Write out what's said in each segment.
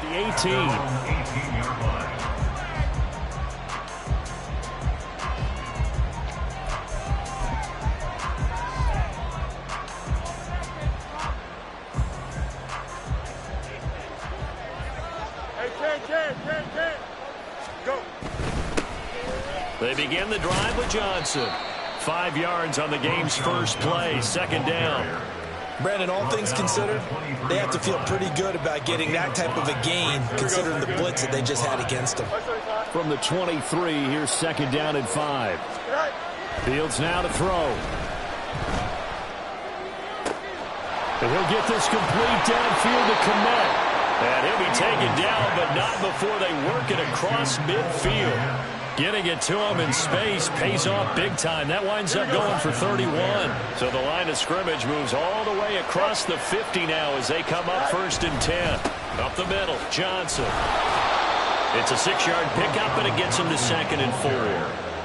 the 18. They begin the drive with Johnson. 5 yards on the game's first play, second down. Brandon, all things considered, they have to feel pretty good about getting that type of a gain, considering the blitz that they just had against them. From the 23, here's second down and 5. Fields now to throw. And he'll get this complete downfield to Kmet. And he'll be taken down, but not before they work it across midfield. Getting it to him in space pays off big time. That winds up going for 31. So the line of scrimmage moves all the way across the 50 now as they come up first and 10. Up the middle, Johnson. It's a 6-yard pickup, and it gets him to second and 4.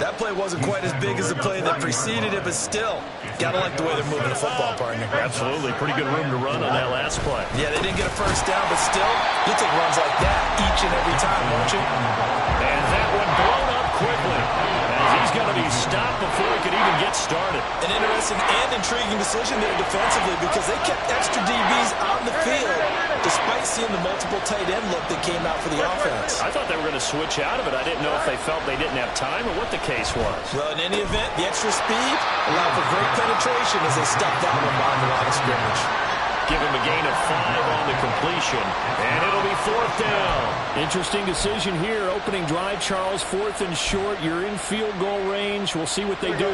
That play wasn't quite as big as the play that preceded it, but still, gotta like the way they're moving the football, partner. Absolutely. Pretty good room to run on that last play. Yeah, they didn't get a first down, but still, you take runs like that each and every time, won't you? And that one blown up quickly, as he's going to be stopped before he could even get started. An interesting and intriguing decision there defensively, because they kept extra DBs on the field despite seeing the multiple tight end look that came out for the offense. I thought they were going to switch out of it. I didn't know if they felt they didn't have time or what the case was. Well, in any event, the extra speed allowed for great penetration as they stuffed that one behind the line of scrimmage. Give him a gain of 5 on the completion, and it'll be fourth down. Interesting decision here. Opening drive, Charles, fourth and short. You're in field goal range. We'll see what they do.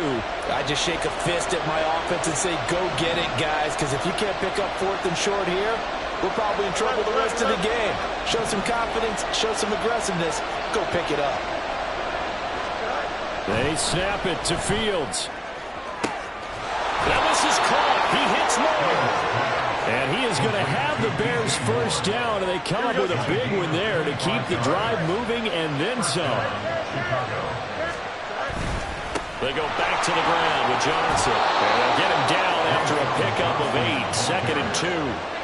I just shake a fist at my offense and say, go get it, guys, because if you can't pick up fourth and short here, we're probably in trouble the rest of the game. Show some confidence, show some aggressiveness, go pick it up. They snap it to Fields. Ellis is caught. He hits low. And he is going to have the Bears first down, and they come up with a big one there to keep the drive moving and then some. They go back to the ground with Johnson. And they'll get him down after a pickup of 8, second and 2.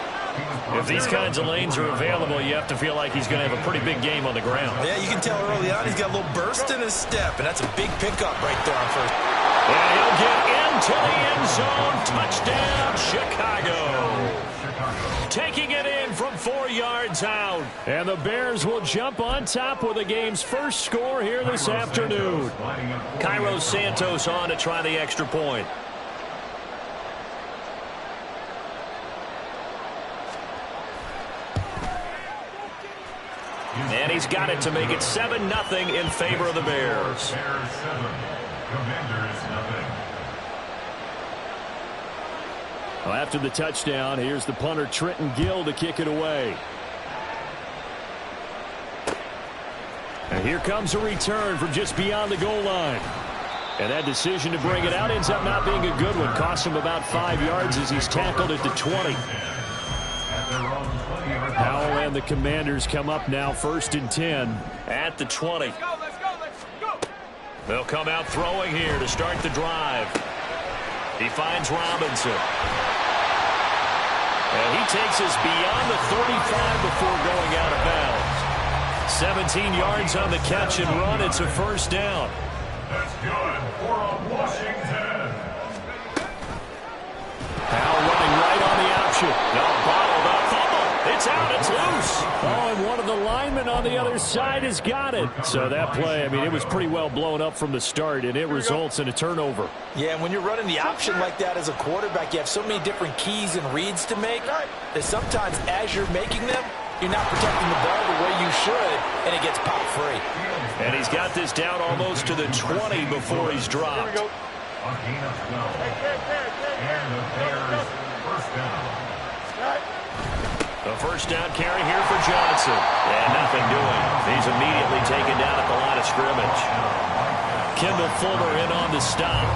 If these kinds of lanes are available, you have to feel like he's going to have a pretty big game on the ground. Yeah, you can tell early on he's got a little burst in his step, and that's a big pickup right there on first. And he'll get into the end zone. Touchdown, Chicago. Taking it in from 4 yards out. And the Bears will jump on top with the game's first score here this afternoon. Cairo Santos on to try the extra point. And he's got it to make it 7-0 in favor of the Bears. Well, after the touchdown, here's the punter Trenton Gill to kick it away. And here comes a return from just beyond the goal line. And that decision to bring it out ends up not being a good one. Cost him about 5 yards as he's tackled at the 20. Howell and the Commanders come up now first and 10 at the 20. They'll come out throwing here to start the drive. He finds Robinson. And he takes us beyond the 35 before going out of bounds. 17 yards on the catch and run. It's a first down. That's good for Washington. Howell running right on the option. No, bottled up. Fumble. It's out. It's loose. Oh, and one of the linemen on the other side has got it. So that play, I mean, it was pretty well blown up from the start, and it results in a turnover. Yeah, and when you're running the option like that as a quarterback, you have so many different keys and reads to make that sometimes as you're making them, you're not protecting the ball the way you should, and it gets popped free. And he's got this down almost to the 20 before he's dropped. A gain of 12. And the Bears first down. The first down carry here for Johnson. And nothing doing. He's immediately taken down at the line of scrimmage. Kendall Fuller in on the stop.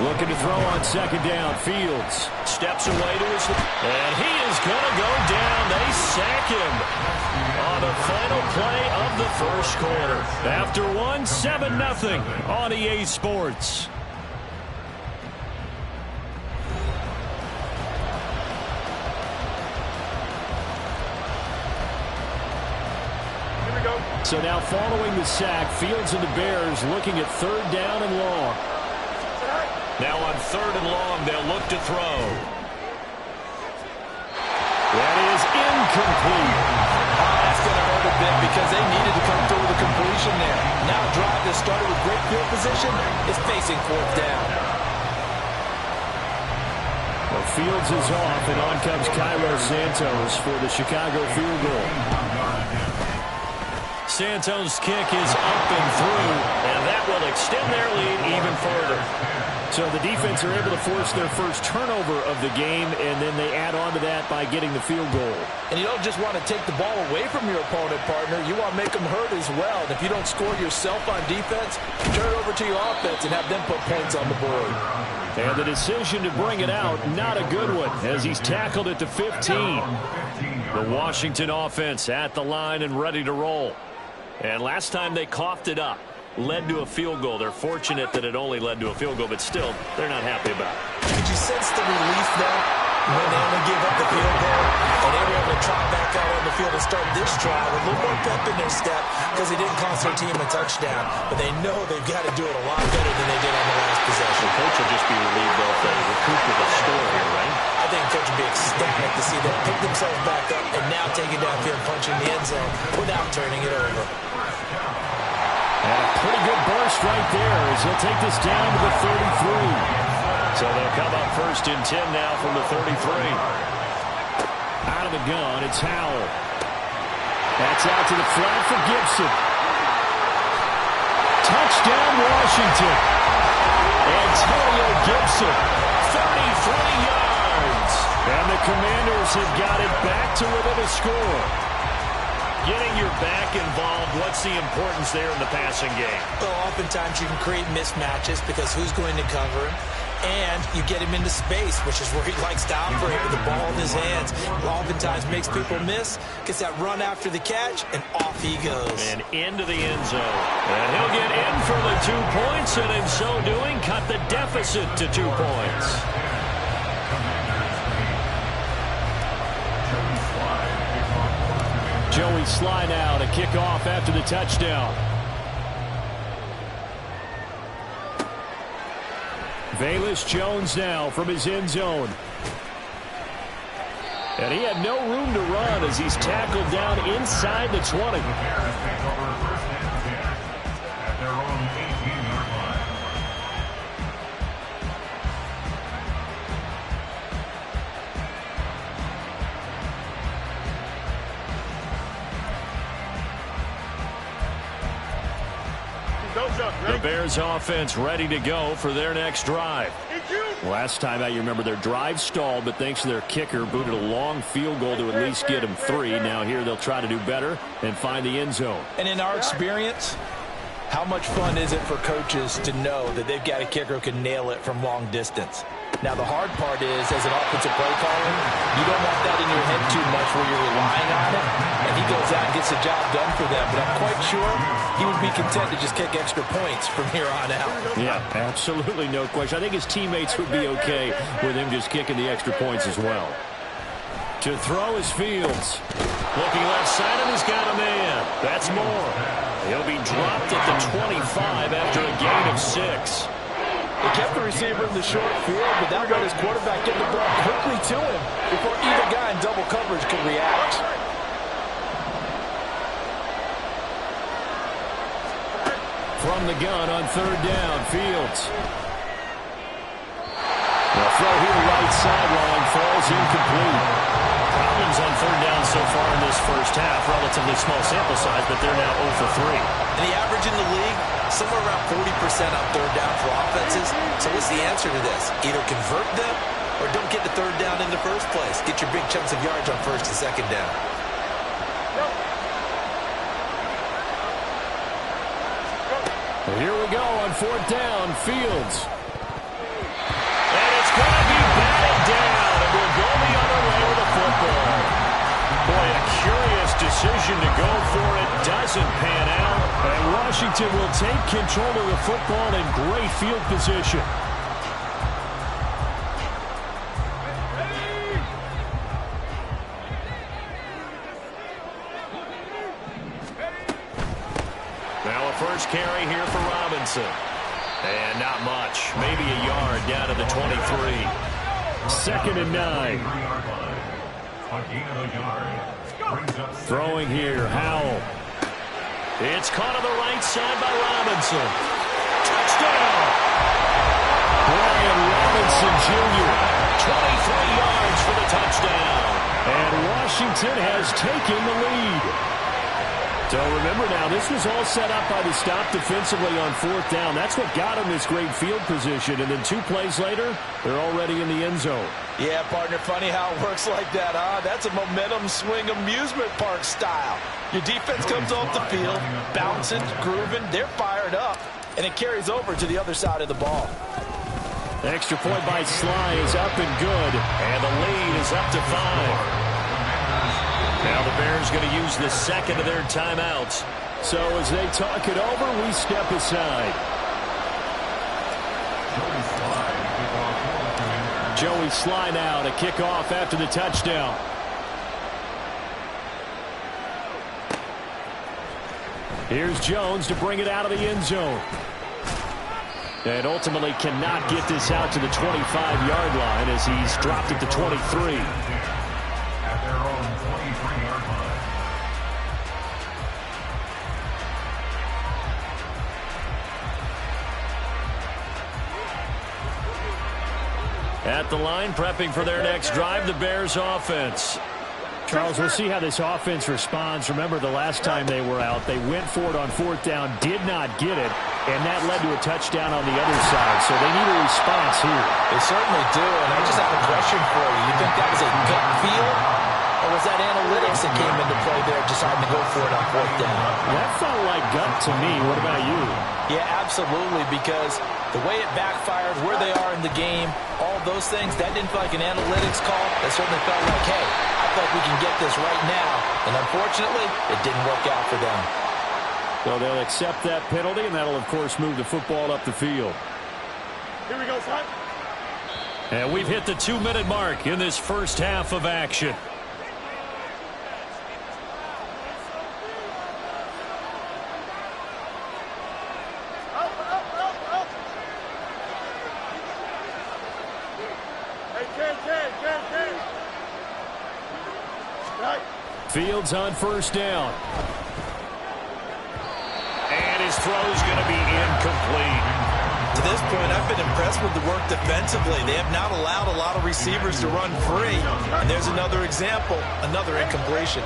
Looking to throw on second down. Fields steps away to his left. And he is going to go down. They sack him on the final play of the first quarter. After one, 7-0 on EA Sports. So now following the sack, Fields and the Bears looking at 3rd down and long. Now on 3rd and long, they'll look to throw. That is incomplete. That's going to hurt a bit because they needed to come through with a completion there. Now a drive that started with great field position is facing 4th down. Well, Fields is off, and on comes Cairo Santos for the Chicago field goal. Santos' kick is up and through, and that will extend their lead even further. So the defense are able to force their first turnover of the game, and then they add on to that by getting the field goal. And you don't just want to take the ball away from your opponent, partner. You want to make them hurt as well. And if you don't score yourself on defense, turn it over to your offense and have them put points on the board. And the decision to bring it out, not a good one, as he's tackled at the 15. The Washington offense at the line and ready to roll. And last time they coughed it up, led to a field goal. They're fortunate that it only led to a field goal, but still, they're not happy about it. Did you sense the relief there when they only gave up the field goal and they were able to trot back out on the field and start this drive with a little more pep in their step because they didn't cost their team a touchdown, but they know they've got to do it a lot better than they did on the last possession. The coach will just be relieved though if they recoup with a score here, right? I think the coach will be ecstatic to see them pick themselves back up and now take it downfield, punching the end zone without turning it over. And a pretty good burst right there as he'll take this down to the 33. So they'll come up 1st and 10 now from the 33. Out of the gun, it's Howell. That's out to the flat for Gibson. Touchdown, Washington. Antonio Gibson, 33 yards. And the Commanders have got it back to within a score. Getting your back involved, what's the importance there in the passing game? Well, oftentimes you can create mismatches because who's going to cover him? And you get him into space, which is where he likes to operate with the ball in his hands. Oftentimes makes people miss, gets that run after the catch, and off he goes. And into the end zone. And he'll get in for the 2 points, and in so doing, cut the deficit to 2 points. Joey Slye now to kick off after the touchdown. Velus Jones now from his end zone. And he had no room to run as he's tackled down inside the 20. At their own 18-yard line. The Bears offense ready to go for their next drive. Last time out, you remember their drive stalled, but thanks to their kicker, booted a long field goal to at least get them 3. Now here they'll try to do better and find the end zone. And in our experience, how much fun is it for coaches to know that they've got a kicker who can nail it from long distance? Now, the hard part is, as an offensive play caller, you don't want that in your head too much where you're relying on it, and he goes out and gets the job done for them. But I'm quite sure he would be content to just kick extra points from here on out. Yeah, absolutely no question. I think his teammates would be okay with him just kicking the extra points as well. To throw is Fields. Looking left side, and he's got a man. That's Moore. He'll be dropped at the 25 after a gain of 6. They kept the receiver in the short field, but that let his quarterback get the ball quickly to him before either guy in double coverage could react. From the gun on 3rd down, Fields. The throw here right sideline falls incomplete. Problems on 3rd down so far in this first half. Relatively small sample size, but they're now 0 for 3. And the average in the league, somewhere around 40% on 3rd down for offenses. So what's the answer to this? Either convert them or don't get the 3rd down in the first place. Get your big chunks of yards on 1st and 2nd down. Well, here we go on 4th down, Fields. And it's going to be batted down, and we'll go the other way with the football. Boy, a curious decision to go for it. Doesn't pan out. And Washington will take control of the football in great field position. first carry here for Robinson. And not much. Maybe a yard down to the 23. 2nd and 9. Throwing here, Howell. It's caught on the right side by Robinson. Touchdown! Brian Robinson Jr., 23 yards for the touchdown. And Washington has taken the lead. So remember now, this was all set up by the stop defensively on 4th down. That's what got him this great field position. And then 2 plays later, they're already in the end zone. Yeah, partner, funny how it works like that, huh? That's a momentum swing amusement park style. Your defense comes off the field, bouncing, grooving, they're fired up, and it carries over to the other side of the ball. The extra point by Sly is up and good, and the lead is up to 5. Now the Bears going to use the second of their timeouts. So as they talk it over, we step aside. Joey Sly now to kick off after the touchdown. Here's Jones to bring it out of the end zone. And ultimately cannot get this out to the 25-yard line as he's dropped it to 23. At their own 23-yard line. At the line, prepping for their next drive, the Bears offense. Charles, we'll see how this offense responds. Remember, the last time they were out, they went for it on 4th down, did not get it, and that led to a touchdown on the other side. So they need a response here. They certainly do, and I just have a question for you. You think that was a gut feel, or was that analytics that came into play there, deciding to go for it on 4th down? That felt like gut to me. What about you? Yeah, absolutely, because the way it backfired, where they are in the game, all those things, that didn't feel like an analytics call. That certainly felt like, hey, I feel like we can get this right now. And unfortunately, it didn't work out for them. So they'll accept that penalty, and that'll, of course, move the football up the field. Here we go, son. And we've hit the 2-minute mark in this first half of action. Fields on 1st down. And his throw's going to be incomplete. To this point, I've been impressed with the work defensively. They have not allowed a lot of receivers to run free. And there's another example, another incompletion.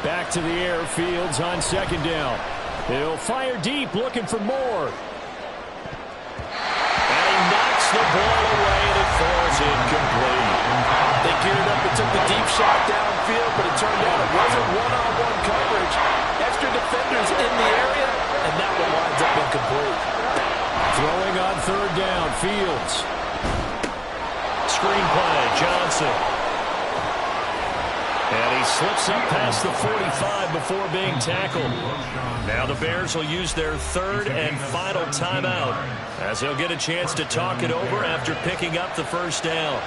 Back to the air, Fields on 2nd down. He'll fire deep, looking for more. And he knocks the ball away, and it falls incomplete. They geared up and took the deep shot downfield, but it turned out it wasn't one-on-one coverage. Extra defenders in the area, and that one winds up incomplete. Throwing on 3rd down, Fields. Screenplay, Johnson. And he slips up past the 45 before being tackled. Now the Bears will use their 3rd and final timeout as they'll get a chance to talk it over after picking up the 1st down.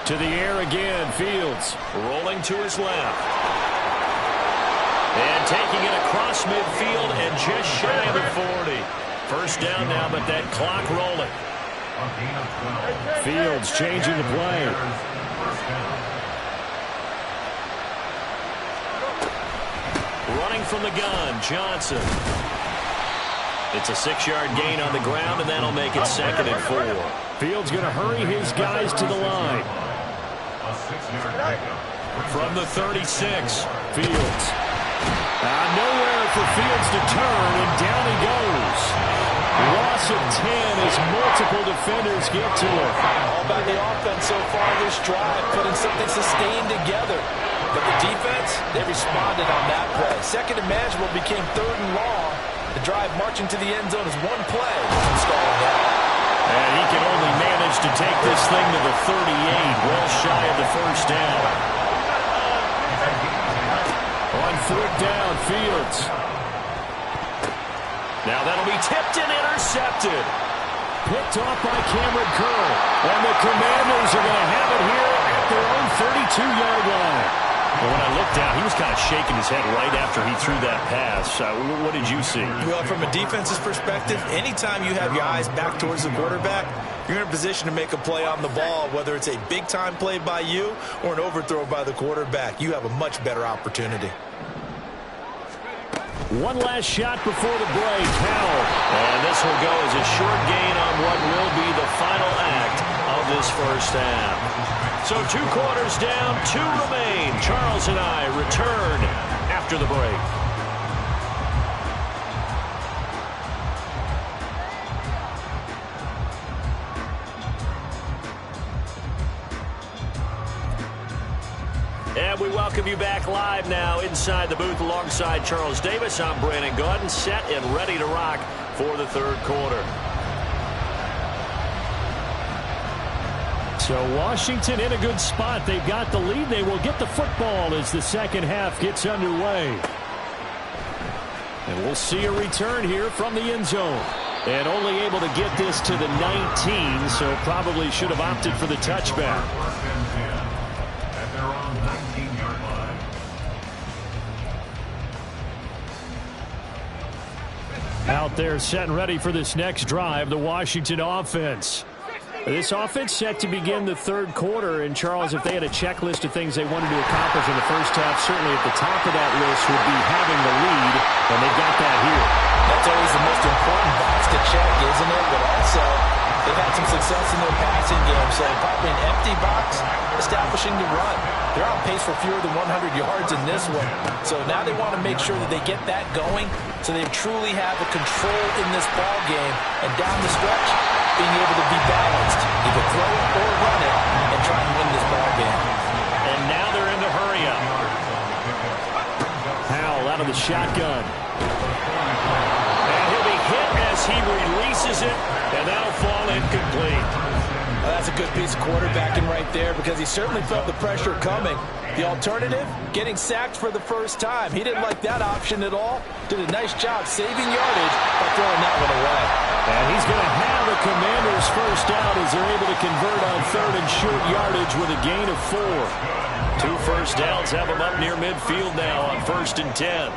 To the air again, Fields rolling to his left. And taking it across midfield and just shy of the 40. 1st down now, but that clock rolling. Fields changing the play. Running from the gun, Johnson. It's a 6-yard gain on the ground, and that'll make it 2nd and 4. Fields going to hurry his guys to the line. From the 36, Fields. Nowhere for Fields to turn, and down he goes. Loss of 10 as multiple defenders get to it. All about the offense so far this drive, putting something sustained together. But the defense, they responded on that play. 2nd and manageable became 3rd and long. The drive marching to the end zone is one play. Stalling out. And he can only manage to take this thing to the 38, well shy of the 1st down. On 4th down, Fields. Now that'll be tipped and intercepted. Picked off by Cameron Curl. And the Commanders are going to have it here at their own 32-yard line. Well, when I looked down, he was kind of shaking his head right after he threw that pass. What did you see? Well, from a defense's perspective, anytime you have your eyes back towards the quarterback, you're in a position to make a play on the ball, whether it's a big-time play by you or an overthrow by the quarterback. You have a much better opportunity. One last shot before the break. Howell. And this will go as a short gain on what will be the final act of this first half. So 2 quarters down, 2 remain. Charles and I return after the break. And we welcome you back live now inside the booth alongside Charles Davis. I'm Brandon Gaudin, set and ready to rock for the third quarter. So Washington in a good spot. They've got the lead. They will get the football as the second half gets underway. And we'll see a return here from the end zone. And only able to get this to the 19, so probably should have opted for the touchback. At their own 19-yard line. Out there set and ready for this next drive, the Washington offense. This offense set to begin the third quarter, and Charles, if they had a checklist of things they wanted to accomplish in the first half, certainly at the top of that list would be having the lead, and they've got that here. That's always the most important box to check, isn't it? But also, they've had some success in their passing game, so probably an empty box, establishing the run. They're on pace for fewer than 100 yards in this one, so now they want to make sure that they get that going so they truly have a control in this ball game, and down the stretch, being able to be balanced, either throw it or run it, and try and win this ball game. And now they're in the hurry up. Howell out of the shotgun. And he'll be hit as he releases it, and that'll fall incomplete. Well, that's a good piece of quarterbacking right there because he certainly felt the pressure coming. The alternative, getting sacked for the first time. He didn't like that option at all. Did a nice job saving yardage by throwing that one away. And he's going to have the Commanders first out as they're able to convert on third and short yardage with a gain of 4. 2 first downs have them up near midfield now on 1st and 10.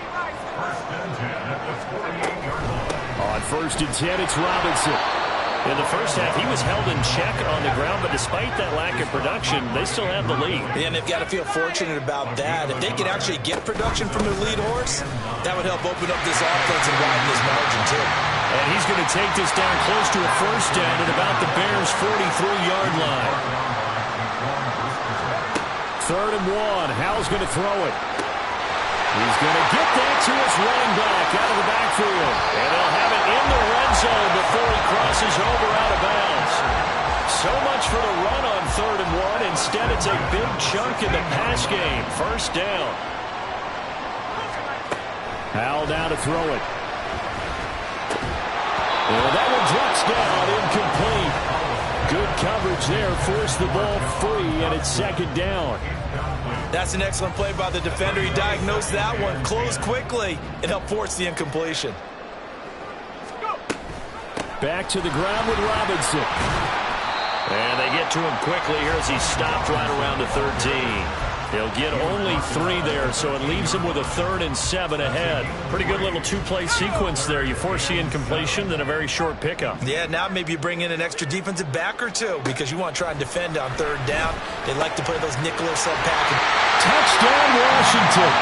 On 1st and 10, it's Robinson. In the first half, he was held in check on the ground, but despite that lack of production, they still have the lead. And they've got to feel fortunate about that. If they could actually get production from their lead horse, that would help open up this offense and widen this margin, too. And he's going to take this down close to a first down at about the Bears' 43-yard line. 3rd and 1. Howell's going to throw it. He's going to get that to his running back out of the backfield. And they'll have it in the red zone before he crosses over out of bounds. So much for the run on 3rd and 1. Instead, it's a big chunk in the pass game. First down. Howell down to throw it. Well, that one drops down, incomplete. Good coverage there, forced the ball free, and it's 2nd down. That's an excellent play by the defender. He diagnosed that one, closed quickly, and helped force the incompletion. Back to the ground with Robinson. And they get to him quickly here as he stopped right around the 13. He'll get only 3 there, so it leaves him with a 3rd and 7 ahead. Pretty good little 2-play sequence there. You force the incompletion, then a very short pickup. Yeah, now maybe you bring in an extra defensive back or 2 because you want to try and defend on 3rd down. They like to play those nickel or sub package. Touchdown, Washington.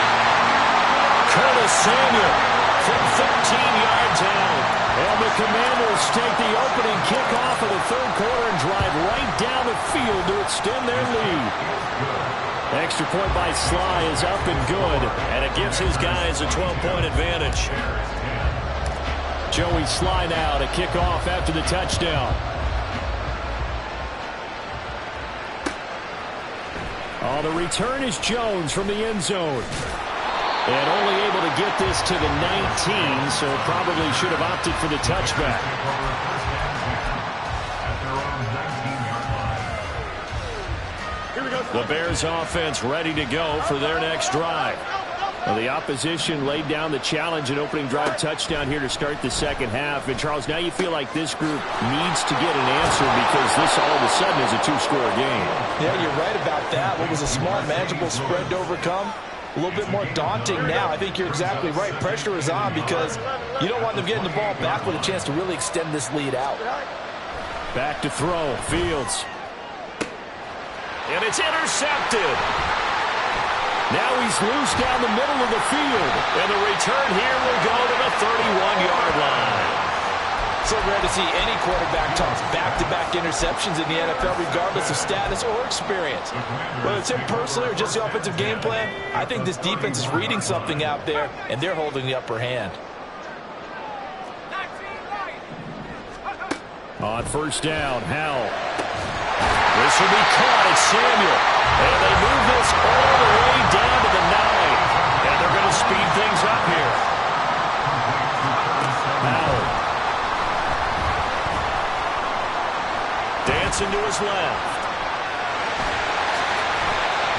Curtis Samuel from 13 yards out. And the Commanders take the opening kickoff of the third quarter and drive right down the field to extend their lead. Extra point by Sly is up and good, and it gives his guys a 12-point advantage. Joey Sly now to kick off after the touchdown. Oh, the return is Jones from the end zone. And only able to get this to the 19, so probably should have opted for the touchback. The Bears offense ready to go for their next drive. Well, the opposition laid down the challenge and opening drive touchdown here to start the second half. And, Charles, now you feel like this group needs to get an answer because this all of a sudden is a two-score game. Yeah, you're right about that. What was a small, manageable spread to overcome? A little bit more daunting now. I think you're exactly right. Pressure is on because you don't want them getting the ball back with a chance to really extend this lead out. Back to throw. Fields. And it's intercepted. Now he's loose down the middle of the field. And the return here will go to the 31-yard line. So rare to see any quarterback toss back-to-back interceptions in the NFL, regardless of status or experience. Whether it's him personally or just the offensive game plan, I think this defense is reading something out there, and they're holding the upper hand. On first down, Howell. This will be caught. It's Samuel. And they move this all the way down to the 9. And they're going to speed things up here. Howell. Dancing to his left.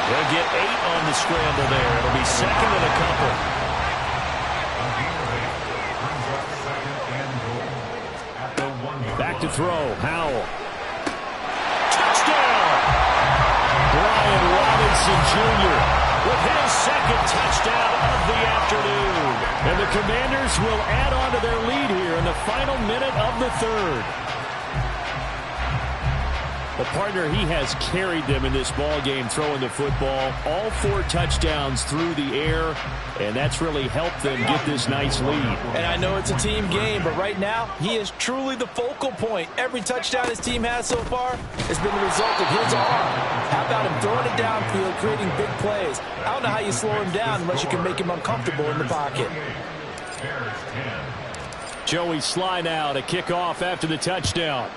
They'll get 8 on the scramble there. It'll be second and a couple. Back to throw, Howell. Brian Robinson Jr. with his second touchdown of the afternoon. And the Commanders will add on to their lead here in the final minute of the third. The partner, he has carried them in this ball game throwing the football. All 4 touchdowns through the air, and that's really helped them get this nice lead. And I know it's a team game, but right now, he is truly the focal point. Every touchdown his team has so far has been the result of his arm. How about him throwing it downfield, creating big plays? I don't know how you slow him down unless you can make him uncomfortable in the pocket. Joey Sly now to kick off after the touchdown.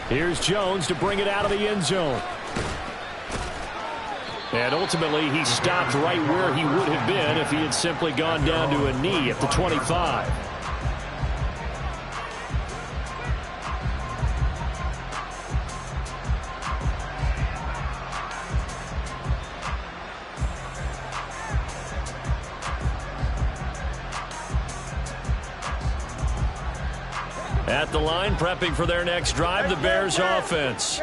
Here's Jones to bring it out of the end zone. And ultimately, he stopped right where he would have been if he had simply gone down to a knee at the 25. At the line, prepping for their next drive, the Bears offense.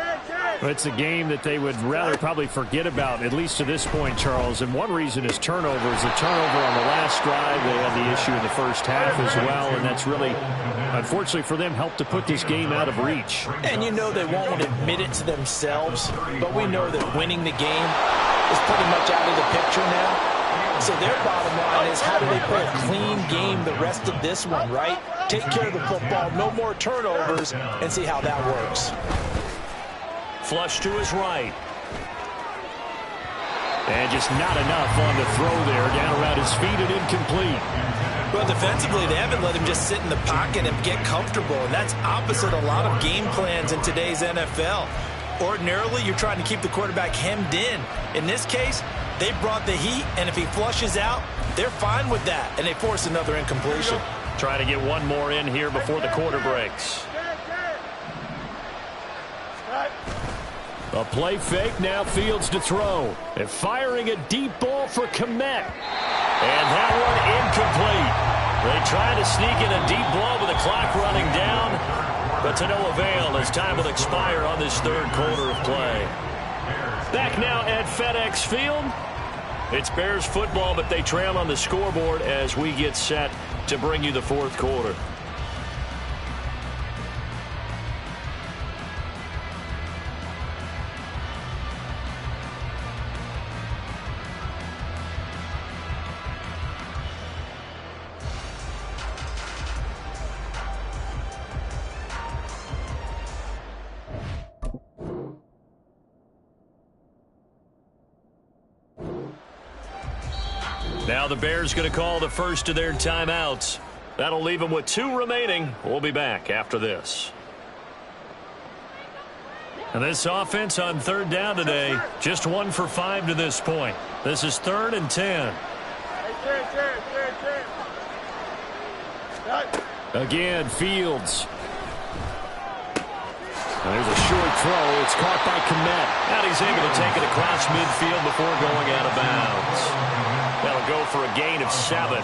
It's a game that they would rather probably forget about, at least to this point, Charles. And one reason is turnovers. The turnover on the last drive, they had the issue in the first half as well, and that's really, unfortunately for them, helped to put this game out of reach. And you know they won't admit it to themselves, but we know that winning the game is pretty much out of the picture now. So their bottom line is, how do they play a clean game the rest of this one, right? Take care of the football, no more turnovers, and see how that works. Flush to his right. And just not enough on the throw there. Down around his feet and incomplete. Well, defensively, they haven't let him just sit in the pocket and get comfortable, and that's opposite a lot of game plans in today's NFL. Ordinarily, you're trying to keep the quarterback hemmed in. In this case, they brought the heat, and if he flushes out, they're fine with that, and they force another incompletion. Try to get one more in here before the quarter breaks. A play fake, now Fields to throw. And firing a deep ball for Kmet. And that one incomplete. They try to sneak in a deep blow with the clock running down, but to no avail as time will expire on this third quarter of play. Back now at FedEx Field. It's Bears football, but they trail on the scoreboard as we get set to bring you the fourth quarter. Now the Bears going to call the first of their timeouts. That'll leave them with 2 remaining. We'll be back after this. And this offense on third down today, just 1 for 5 to this point. This is 3rd and 10. Again, Fields. And there's a short throw. It's caught by Kmet. And he's able to take it across midfield before going out of bounds. That'll go for a gain of 7.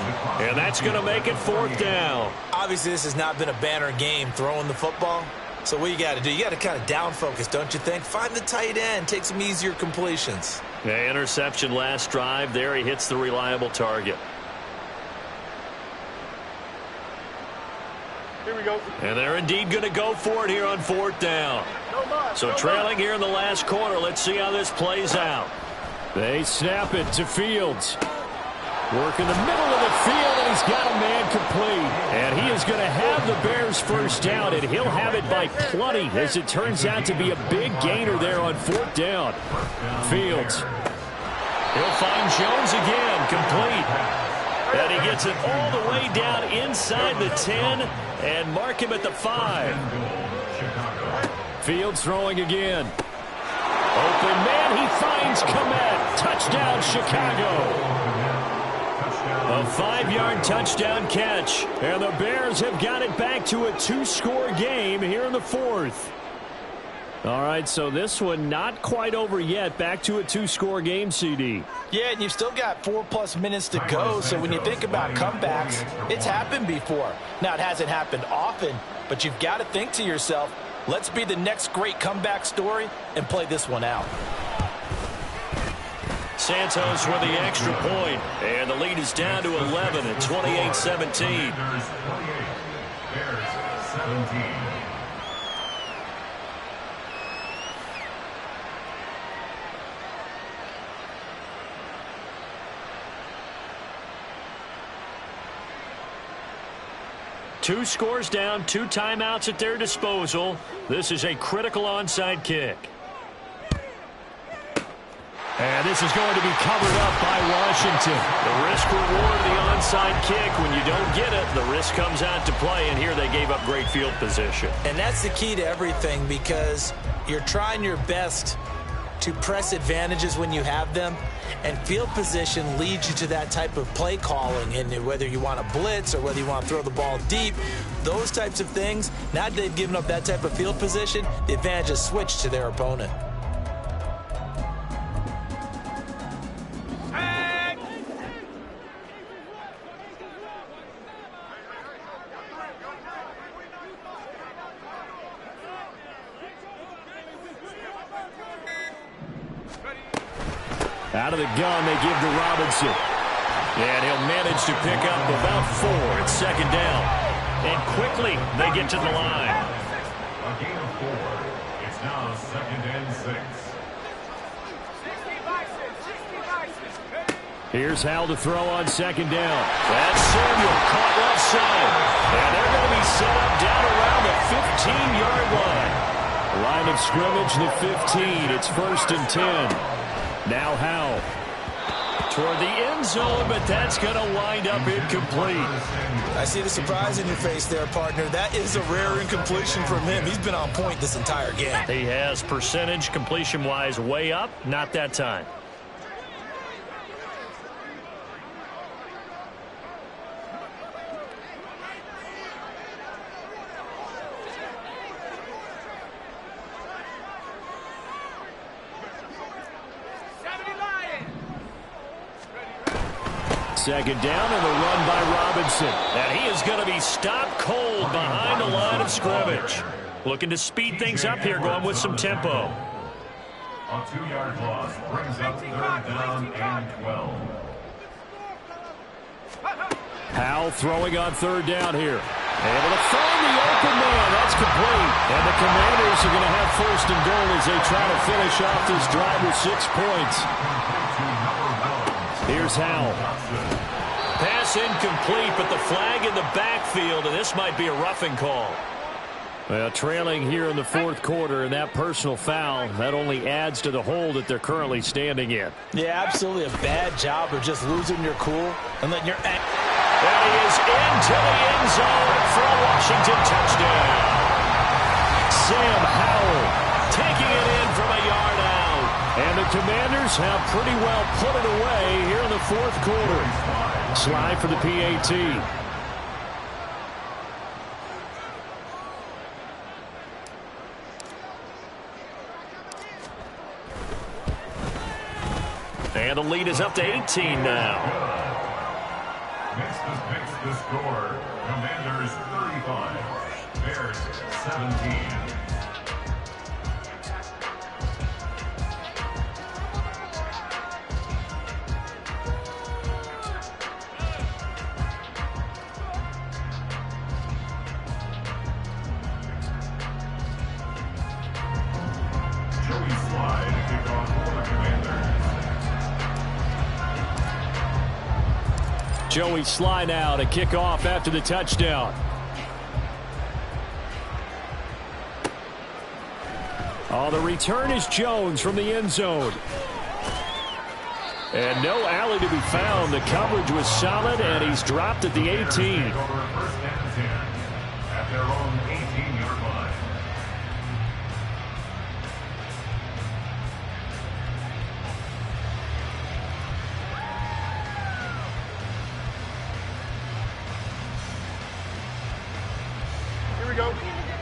And that's going to make it 4th down. Obviously, this has not been a banner game throwing the football. So what you got to do, you got to kind of down focus, don't you think? Find the tight end, take some easier completions. Yeah, interception last drive. There he hits the reliable target. Here we go. And they're indeed going to go for it here on 4th down. So trailing here in the last quarter. Let's see how this plays out. They snap it to Fields. Work in the middle of the field, and he's got a man complete. And he is going to have the Bears first down, and he'll have it by plenty, as it turns out to be a big gainer there on 4th down. Fields. He'll find Jones again, complete. And he gets it all the way down inside the 10 and mark him at the 5. Fields throwing again. Open man, he finds Kmet. Touchdown, Chicago. A 5-yard touchdown catch. And the Bears have got it back to a 2-score game here in the 4th. All right, so this one not quite over yet. Back to a 2-score game, CD. Yeah, and you've still got 4+ minutes to go, so when you think about comebacks, it's happened before. Now, it hasn't happened often, but you've got to think to yourself, let's be the next great comeback story and play this one out. Santos with the extra point, and the lead is down to 11 at 28-17. Bears 17. Two scores down, 2 timeouts at their disposal. This is a critical onside kick. And this is going to be covered up by Washington. The risk-reward of the onside kick. When you don't get it, the risk comes out to play, and here they gave up great field position. And that's the key to everything, because you're trying your best to press advantages when you have them, and field position leads you to that type of play calling. And whether you want to blitz or whether you want to throw the ball deep, those types of things, now that they've given up that type of field position, the advantage is switched to their opponent. Out of the gun, they give to Robinson. And he'll manage to pick up about 4 at 2nd down. And quickly, they get to the line. A gain of 4. It's now 2nd and 6. Here's Hal to throw on 2nd down. That's Samuel caught left side. And they're going to be set up down around the 15-yard line. Line of scrimmage, the 15. It's 1st and 10. Now Hal. Toward the end zone, but that's going to wind up incomplete. I see the surprise in your face there, partner. That is a rare incompletion from him. He's been on point this entire game. He has percentage completion-wise way up, not that time. Second down and a run by Robinson. And he is going to be stopped cold behind the line of scrimmage. Looking to speed things up here, going with some tempo. A 2-yard loss brings up 3rd down and 12. Hal throwing on 3rd down here. Able to find the open man. That's complete. And the Commanders are going to have 1st and goal as they try to finish off this drive with 6 points. Here's Hal. Pass incomplete, but the flag in the backfield, and this might be a roughing call. Well, trailing here in the 4th quarter, and that personal foul, that only adds to the hole that they're currently standing in. Yeah, absolutely a bad job of just losing your cool and letting your... And he is into the end zone for a Washington touchdown. Sam Howell taking it in from a yard out. And the Commanders have pretty well put it away here in the 4th quarter. Slide for the PAT. And the lead is up to 18 now. Makes the score. Commanders 35. Bears 17. Joey Slide kickoff for the Commanders. Joey Slye now to kick off after the touchdown. Oh, the return is Jones from the end zone. And no alley to be found. The coverage was solid, and he's dropped at the 18. Over first and 10 at their own 18-yard line. Here we go.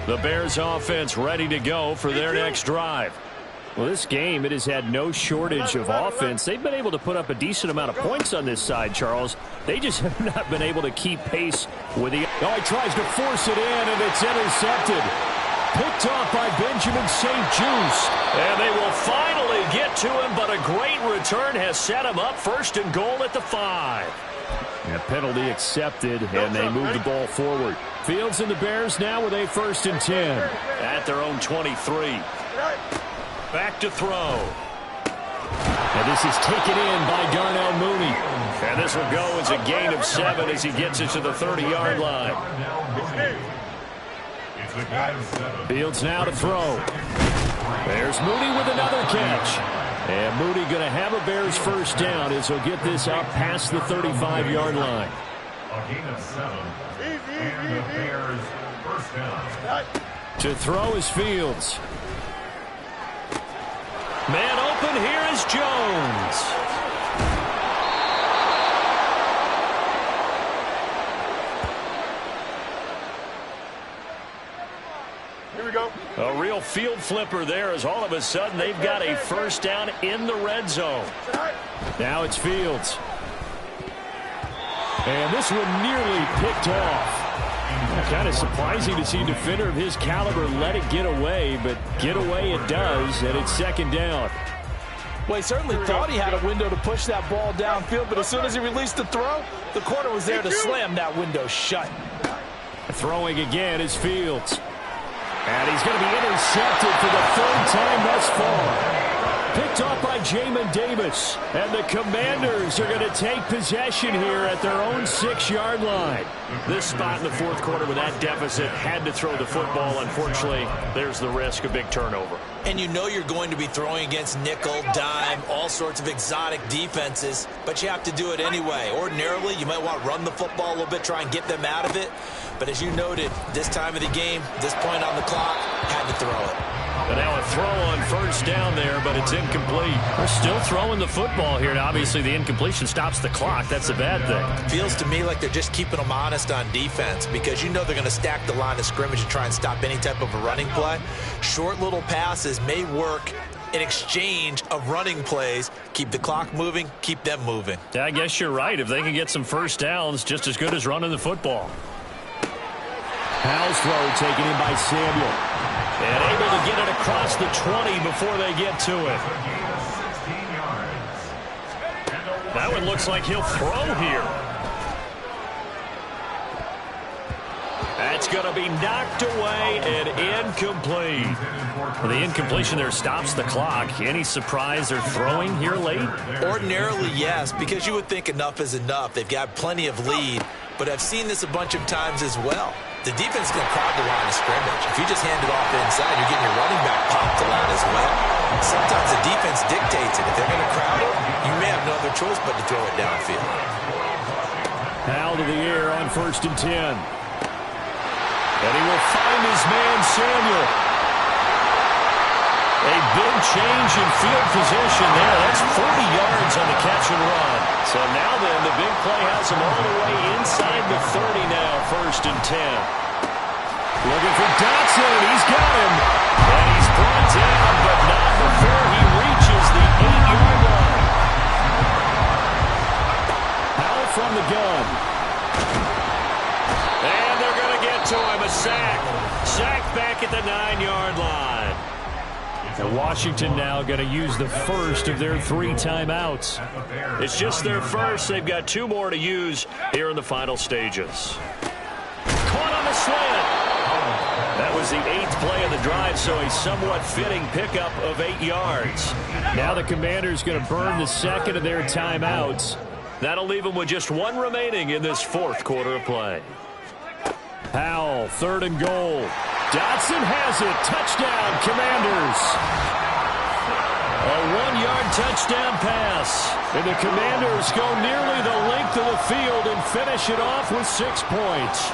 The Bears offense ready to go for their next drive. Well, this game, it has had no shortage of offense. They've been able to put up a decent amount of points on this side, Charles. They just have not been able to keep pace with the... Oh, he tries to force it in, and it's intercepted. Picked off by Benjamin St-Juste. And they will finally get to him, but a great return has set him up first and goal at the 5. A penalty accepted, and they move the ball forward. Fields and the Bears now with a 1st and 10. At their own 23. Back to throw. And this is taken in by Darnell Mooney. And this will go as a gain of 7 as he gets it to the 30-yard line. It's a gain of 7. Fields now to throw. There's Mooney with another catch. And Mooney going to have a Bears first down as he'll get this up past the 35-yard line. A gain of 7. And the Bears first down. To throw is Fields. Man open, here is Jones. Here we go. A real field flipper there as all of a sudden they've got a first down in the red zone. Now it's Fields. And this one nearly picked off. Kind of surprising to see a defender of his caliber let it get away, but get away it does, and it's 2nd down. Well, he certainly thought he had a window to push that ball downfield, but as soon as he released the throw, the corner was there to slam that window shut. Throwing again is Fields. And he's going to be intercepted for the 3rd time thus far. Picked off by Jamin Davis. And the Commanders are going to take possession here at their own 6-yard line. This spot in the 4th quarter with that deficit had to throw the football. Unfortunately, there's the risk of big turnover. And you know you're going to be throwing against nickel, dime, all sorts of exotic defenses, but you have to do it anyway. Ordinarily, you might want to run the football a little bit, try and get them out of it. But as you noted, this time of the game, this point on the clock, had to throw it. But now a throw on first down there, but it's incomplete. They're still throwing the football here. And obviously, the incompletion stops the clock. That's a bad thing. Feels to me like they're just keeping them honest on defense because you know they're going to stack the line of scrimmage and try and stop any type of a running play. Short little passes may work in exchange of running plays. Keep the clock moving, keep them moving. Yeah, I guess you're right. If they can get some first downs, just as good as running the football. Howell's throw taken in by Samuel. And able to get it across the 20 before they get to it. That one looks like he'll throw here. That's going to be knocked away and incomplete. Well, the incompletion there stops the clock. Any surprise they're throwing here late? Ordinarily, yes, because you would think enough is enough. They've got plenty of lead, but I've seen this a bunch of times as well. The defense is going to crowd the line of scrimmage. If you just hand it off inside, you're getting your running back popped a lot as well. Sometimes the defense dictates it. If they're going to crowd it, you may have no other choice but to throw it downfield. Howell to the air on 1st and 10. And he will find his man, Samuel. A big change in field position there. That's 40 yards on the catch and run. So now then, the big play has him all the way inside the 30 now, 1st and 10. Looking for Dotson. He's got him. And he's brought down, but not before he reaches the 8-yard line. from the gun. And they're going to get to him. A sack. Sack back at the 9-yard line. And Washington now going to use the first of their 3 timeouts. It's just their first. They've got 2 more to use here in the final stages. Caught on the slant. That was the 8th play of the drive, so a somewhat fitting pickup of 8 yards. Now the Commanders going to burn the second of their timeouts. That'll leave them with just 1 remaining in this 4th quarter of play. Howell, 3rd and goal. Dotson has it. Touchdown, Commanders. A 1-yard touchdown pass. And the Commanders go nearly the length of the field and finish it off with 6 points.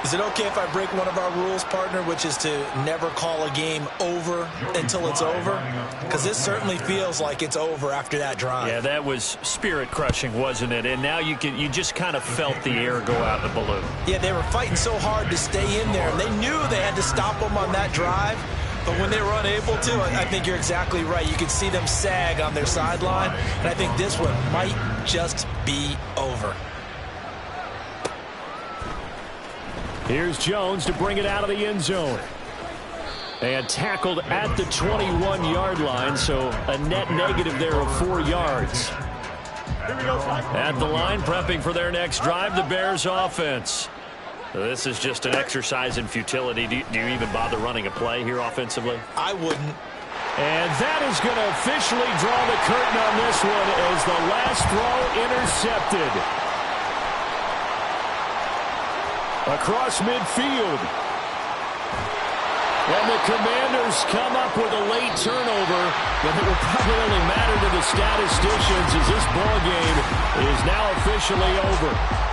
Is it okay if I break one of our rules, partner, which is to never call a game over until it's over? Because this certainly feels like it's over after that drive. Yeah, that was spirit-crushing, wasn't it? And now you just kind of felt the air go out of the balloon. Yeah, they were fighting so hard to stay in there, and they knew they had to stop them on that drive. But when they were unable to, I think you're exactly right. You could see them sag on their sideline, and I think this one might just be over. Here's Jones to bring it out of the end zone. And tackled at the 21-yard line, so a net negative there of 4 yards. At the line, prepping for their next drive, the Bears offense. This is just an exercise in futility. Do you even bother running a play here offensively? I wouldn't. And that is going to officially draw the curtain on this one as the last throw intercepted. Across midfield. And the Commanders come up with a late turnover, but it will probably only matter to the statisticians as this ball game is now officially over.